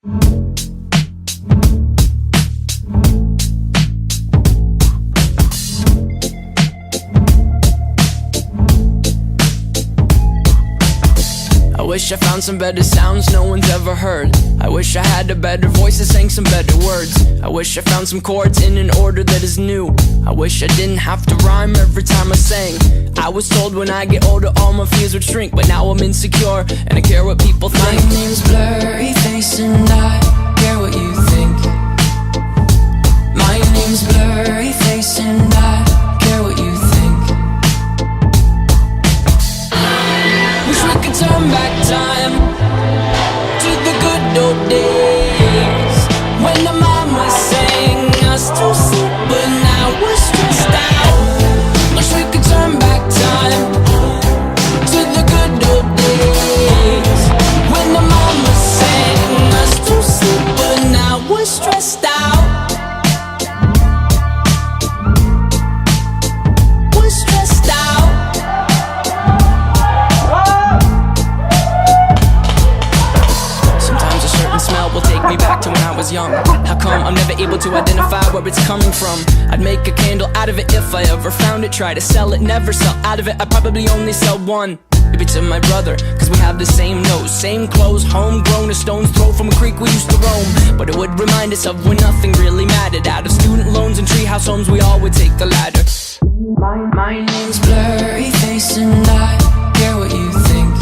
I wish I found some better sounds no one's ever heard. I wish I had a better voice that sang some better words. I wish I found some chords in an order that is new. I wish I didn't have to rhyme every time I sang. I was told when I get older all my fears would shrink, but now I'm insecure and I care what people think. My name's Blurry Face and I care what you think. My name's Blurry Face and I care what you think. Wish we could turn back time to the good old days when the mama sang us to sleep, but now we're stressed out. Wish we could turn back time to the good old days when the mama sang us to sleep, but now we're stressed out. We're stressed out. Sometimes a certain smell will take me back to when I was young. How come I'm never able to identify where it's coming from? I'd make a candle out of it if I ever found it. Try to sell it, never sell out of it. I'd probably only sell one. Maybe to my brother, cause we have the same nose, same clothes, homegrown, a stone's throw from a creek we used to roam. But it would remind us of when nothing really mattered. Out of student loans and treehouse homes, we all would take the ladder. My name's Blurry Face and I care what you think.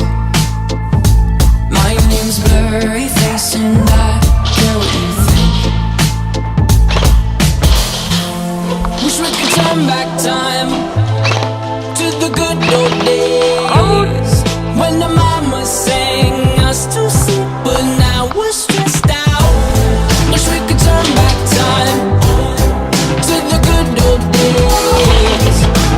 My name's Blurry Face and I care what you think. Wish we could turn back time to the good old days when the mama sang us to sleep, but now we're stressed out. Wish we could turn back time to the good old days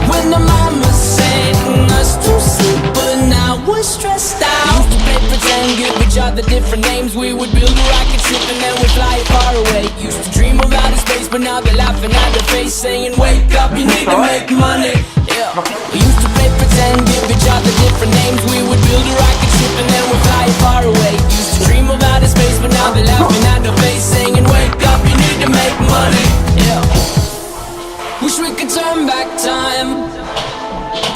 when the mama sang us to sleep, but now we're stressed out. Used to play pretend, give each other different names. We would build a rocket ship and then we'd fly it far away. Used to dream of outer space, but now they're laughing at the face, saying wake up, you need to make money. Yeah. We used to play pretend, give each other different names. We would build a rocket ship and then we'd fly it far away. Used to dream of outer space, but now they're laughing at the face, saying wake up, you need to make money. Yeah. Wish we could turn back time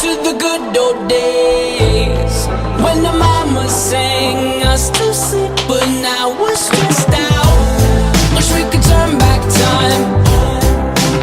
to the good old days when the mama sang us to sleep, but now we're stressed out. Wish we could turn back time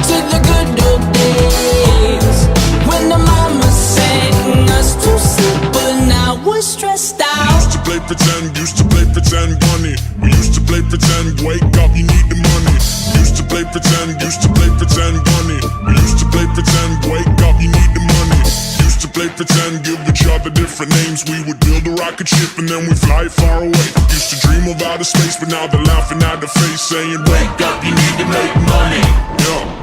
to the good old days when the mama sang us to sleep, but now we're stressed out. Used to play pretend bunny. We used to play pretend, wake up, you need the money. Used to play pretend bunny. We used to play pretend, wake up, you need the money. Used to play pretend, give each other different names. We would build a rocket ship and then we'd fly it far away. Used to dream of outer space, but now they're laughing at the face, saying wake up, you need to make money. Yeah.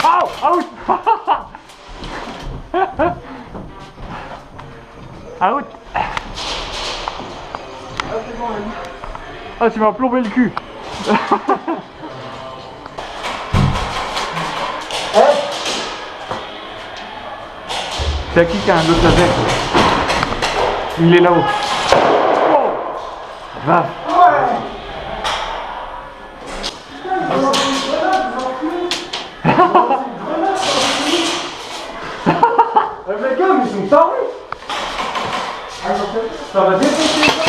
Out! Out! Ah, tu m'as plombé le cul. C'est à qui qu'il y a un autre laser? Il est là-haut. Oh. Va. Les gars, mais ils sont tarés. Ça va défoncer ça.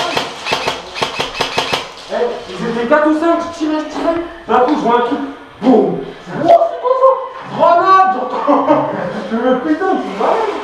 Ils étaient 4 ou 5, je tirais. D'un coup, je vois un truc. Boum. Oh, c'est quoi ça? Grenade, j'entends. Je me putain, je suis malade.